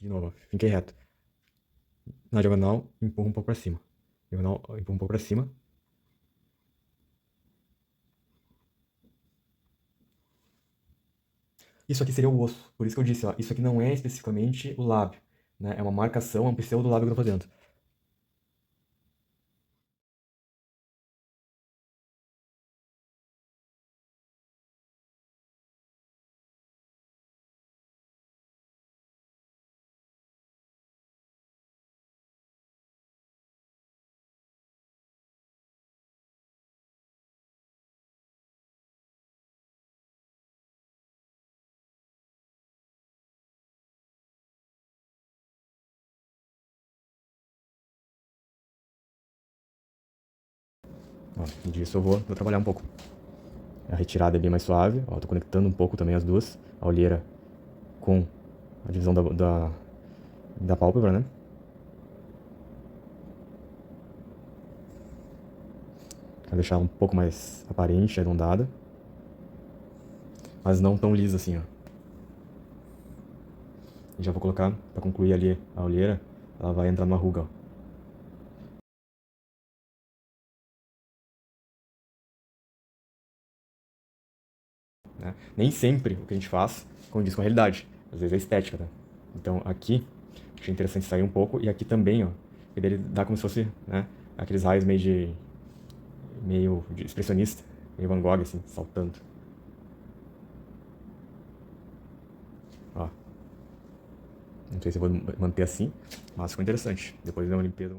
de novo, ó, finquei reto. Na diagonal, empurro um pouco pra cima. Diagonal, empurro um pouco pra cima. Isso aqui seria o osso. Por isso que eu disse, ó, isso aqui não é especificamente o lábio, né? É uma marcação, é um pseudo lábio que eu tô fazendo. Ó, e disso eu vou trabalhar um pouco. A retirada é bem mais suave, ó, tô conectando um pouco também as duas, a olheira com a divisão da pálpebra, né? Quero deixar um pouco mais aparente, arredondada, mas não tão lisa assim, ó. E já vou colocar, pra concluir ali a olheira, ela vai entrar numa ruga, ó. Né? Nem sempre o que a gente faz condiz com a realidade. Às vezes é estética, tá? Então aqui, achei interessante sair um pouco. E aqui também, ó. Que dele dá como se fosse, né? Aqueles raios meio de expressionista. Meio Van Gogh, assim, saltando. Ó. Não sei se eu vou manter assim, mas ficou interessante. Depois de uma limpeza.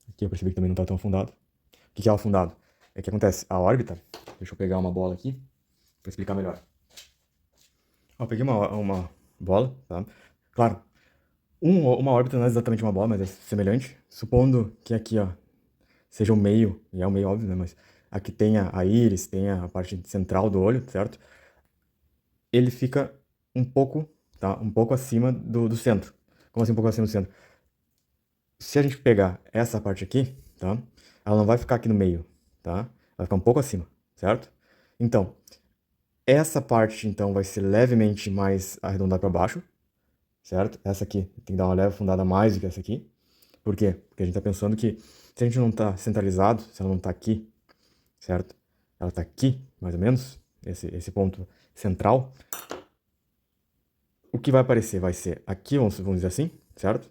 Aqui eu percebi que também não tá tão afundado. O que é o afundado? É que acontece, a órbita. Deixa eu pegar uma bola aqui pra explicar melhor. Ó, eu peguei uma bola, tá? Claro, uma órbita não é exatamente uma bola, mas é semelhante. Supondo que aqui, ó, seja o meio, e é o meio óbvio, né? Mas aqui tenha a íris, tenha a parte central do olho, certo? Ele fica um pouco, tá? Um pouco acima do centro. Como assim um pouco acima do centro? Se a gente pegar essa parte aqui, tá? Ela não vai ficar aqui no meio, tá? Vai ficar um pouco acima, certo? Então, essa parte, então, vai ser levemente mais arredondada para baixo, certo? Essa aqui tem que dar uma leve afundada a mais do que essa aqui. Por quê? Porque a gente está pensando que se a gente não está centralizado, se ela não está aqui, certo? Ela está aqui, mais ou menos, esse ponto central. O que vai aparecer vai ser aqui, vamos dizer assim, certo?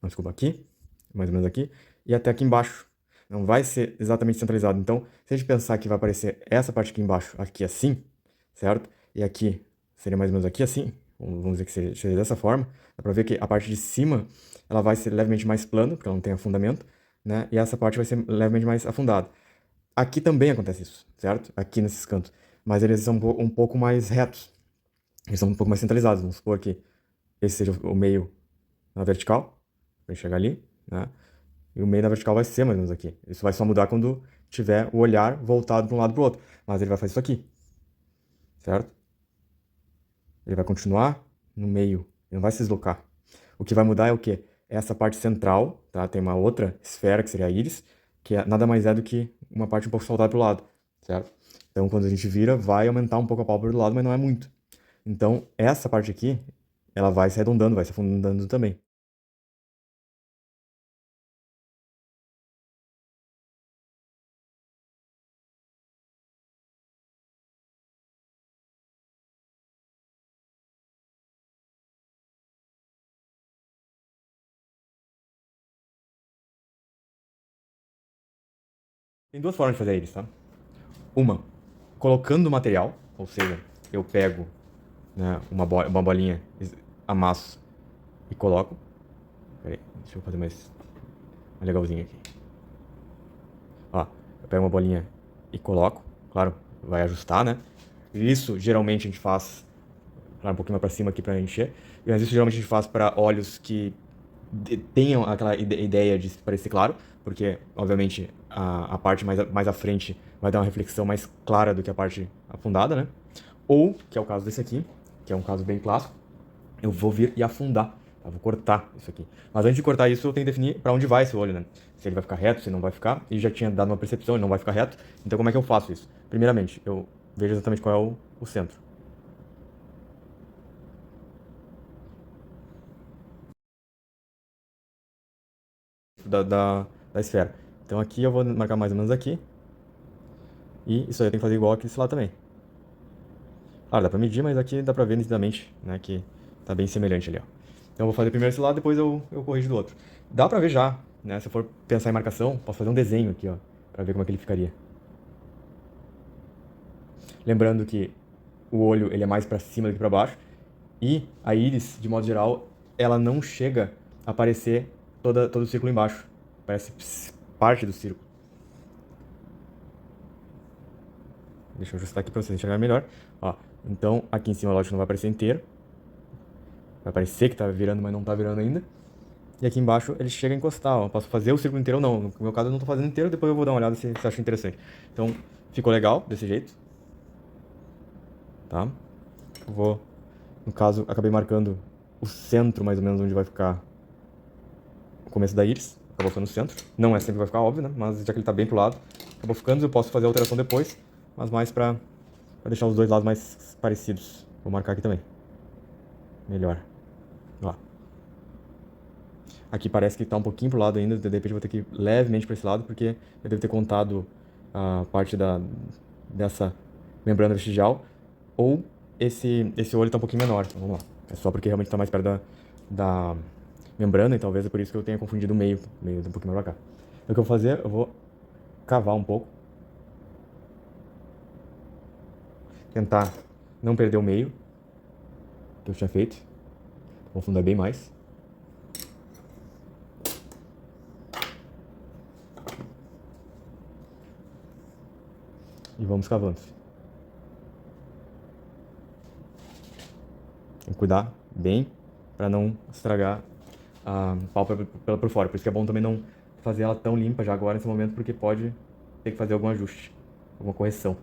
Não, desculpa, aqui, mais ou menos aqui, e até aqui embaixo. Não vai ser exatamente centralizado. Então, se a gente pensar que vai aparecer essa parte aqui embaixo, aqui assim, certo? E aqui seria mais ou menos aqui assim, vamos dizer que seja dessa forma, dá pra ver que a parte de cima ela vai ser levemente mais plana, porque ela não tem afundamento, né? E essa parte vai ser levemente mais afundada. Aqui também acontece isso, certo? Aqui nesses cantos. Mas eles são um pouco mais retos. Eles são um pouco mais centralizados. Vamos supor que esse seja o meio na vertical, para chegar ali, né? E o meio na vertical vai ser mais ou menos aqui. Isso vai só mudar quando tiver o olhar voltado para um lado e para o outro. Mas ele vai fazer isso aqui, certo? Ele vai continuar no meio, ele não vai se deslocar. O que vai mudar é o quê? É essa parte central, tá? Tem uma outra esfera, que seria a íris, que nada mais é do que uma parte um pouco soltada para o lado, certo? Então, quando a gente vira, vai aumentar um pouco a pálpebra do lado, mas não é muito. Então, essa parte aqui, ela vai se arredondando, vai se afundando também. Tem duas formas de fazer a íris, tá? Uma, colocando o material, ou seja, eu pego, né, uma bolinha, amasso e coloco. Pera aí, deixa eu fazer mais legalzinho aqui. Ó, eu pego uma bolinha e coloco, claro, vai ajustar, né? Isso geralmente a gente faz, claro, um pouquinho mais pra cima aqui pra encher, mas isso geralmente a gente faz para olhos que tenham aquela ideia de parecer claro, porque, obviamente, a parte mais à frente vai dar uma reflexão mais clara do que a parte afundada, né? Ou, que é o caso desse aqui, que é um caso bem clássico, eu vou vir e afundar, tá? Vou cortar isso aqui. Mas antes de cortar isso, eu tenho que definir para onde vai esse olho, né? Se ele vai ficar reto, se ele não vai ficar. E já tinha dado uma percepção, ele não vai ficar reto. Então, como é que eu faço isso? Primeiramente, eu vejo exatamente qual é o centro. da esfera. Então aqui eu vou marcar mais ou menos aqui. E isso aí eu tenho que fazer igual aqui desse lado também. Claro, dá pra medir, mas aqui dá pra ver nitidamente, né, que tá bem semelhante ali, ó. Então eu vou fazer primeiro esse lado, depois eu corrijo do outro. Dá pra ver já, né, se eu for pensar em marcação, posso fazer um desenho aqui, ó, pra ver como é que ele ficaria. Lembrando que o olho ele é mais pra cima do que pra baixo. E a íris, de modo geral, ela não chega a aparecer todo o círculo embaixo. Parece parte do círculo. Deixa eu ajustar aqui pra vocês enxergarem melhor. Ó, então, aqui em cima, lógico, não vai aparecer inteiro. Vai parecer que tá virando, mas não tá virando ainda. E aqui embaixo ele chega a encostar, ó. Posso fazer o círculo inteiro ou não. No meu caso eu não tô fazendo inteiro, depois eu vou dar uma olhada se você acha interessante. Então, ficou legal desse jeito. Tá? Eu vou, no caso, acabei marcando o centro, mais ou menos, onde vai ficar o começo da íris. Acabou ficando no centro. Não é sempre que vai ficar óbvio, né? Mas já que ele tá bem pro lado, acabou ficando. Eu posso fazer a alteração depois, mas mais pra deixar os dois lados mais parecidos. Vou marcar aqui também. Melhor. Ó. Aqui parece que tá um pouquinho pro lado ainda, de repente eu vou ter que ir levemente para esse lado, porque eu devo ter contado a parte dessa membrana vestigial, ou esse olho tá um pouquinho menor. Então, vamos lá. É só porque realmente tá mais perto da membrana, e talvez é por isso que eu tenha confundido o meio um pouquinho mais pra cá. Então o que eu vou fazer, eu vou cavar um pouco, tentar não perder o meio que eu tinha feito, vou afundar bem mais. E vamos cavando. Tem que cuidar bem para não estragar a pálpebra por fora. Por isso que é bom também não fazer ela tão limpa já agora nesse momento, porque pode ter que fazer algum ajuste, alguma correção.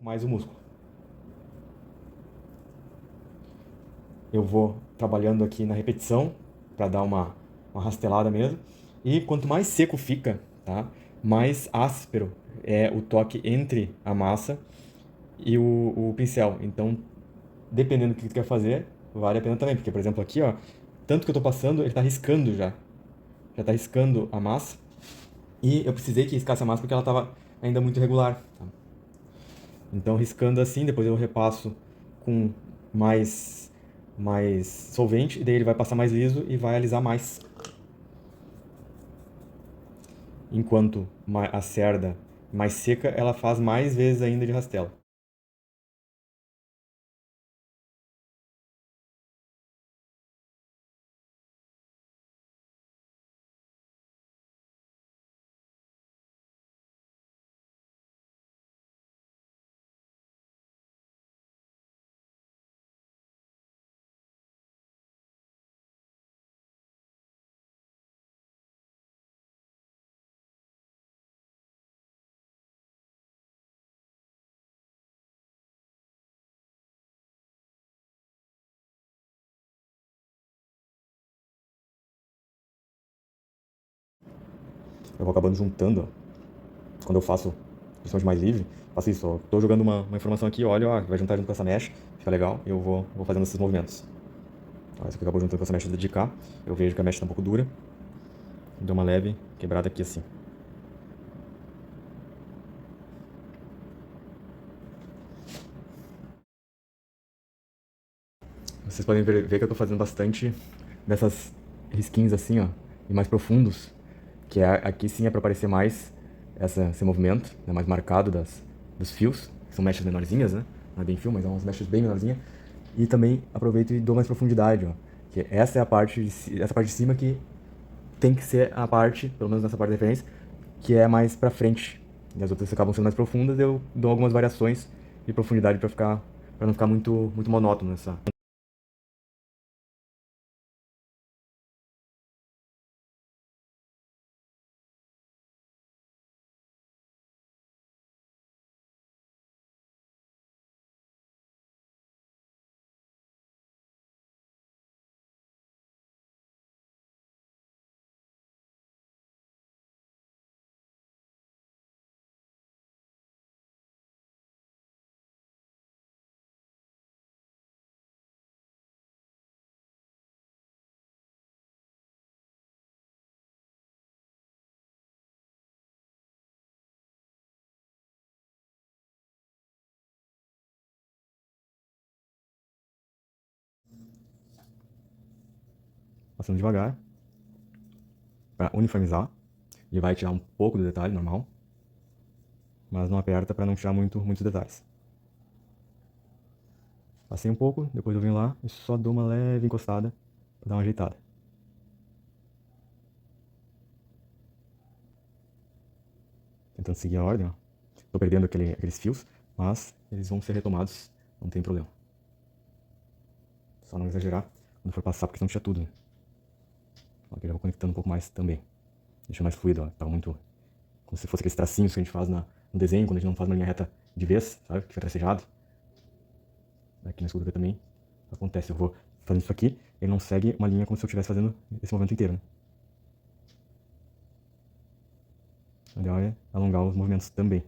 Mais o músculo. Eu vou trabalhando aqui na repetição para dar uma rastelada mesmo. E quanto mais seco fica, tá? Mais áspero é o toque entre a massa e o pincel. Então, dependendo do que tu quer fazer, vale a pena também. Porque, por exemplo, aqui, ó, tanto que eu tô passando, ele tá riscando já. Já tá riscando a massa. E eu precisei que riscasse a massa porque ela tava ainda muito irregular. Tá? Então, riscando assim, depois eu repasso com mais solvente, e daí ele vai passar mais liso e vai alisar mais. Enquanto a cerda mais seca, ela faz mais vezes ainda de rastela. Eu vou acabando juntando, ó. Quando eu faço principalmente mais livre, faço isso, ó. Tô jogando uma informação aqui, olha, ó, vai juntar junto com essa mesh, fica legal, e eu vou fazendo esses movimentos. Ó, isso aqui acabou juntando com essa mesh de cá, eu vejo que a mesh tá um pouco dura, Dou uma leve quebrada aqui assim. Vocês podem ver que eu tô fazendo bastante dessas risquinhos assim, ó, e mais profundos, que aqui sim é para aparecer mais esse movimento, né, mais marcado dos fios, que são mechas menorzinhas, né? Não é bem fio, mas são umas mechas bem menorzinhas. E também aproveito e dou mais profundidade, ó, que essa é a parte essa parte de cima que tem que ser a parte, pelo menos nessa parte da referência, que é mais pra frente. E as outras acabam sendo mais profundas, eu dou algumas variações de profundidade para não ficar muito monótono nessa. Passando devagar para uniformizar. Ele vai tirar um pouco do detalhe normal, mas não aperta para não tirar muitos detalhes. Passei um pouco, depois eu venho lá e só dou uma leve encostada para dar uma ajeitada. Tentando seguir a ordem, ó. Tô perdendo aqueles fios, mas eles vão ser retomados, não tem problema. Só não exagerar quando for passar, porque senão tira tudo, né? Aqui eu já vou conectando um pouco mais também. Deixa mais fluido, ó. Tava muito como se fosse aqueles tracinhos que a gente faz no desenho, quando a gente não faz uma linha reta de vez, sabe? Que fica tracejado. Aqui na escultura também acontece. Eu vou fazendo isso aqui, ele não segue uma linha como se eu estivesse fazendo esse movimento inteiro, né? O ideal é alongar os movimentos também.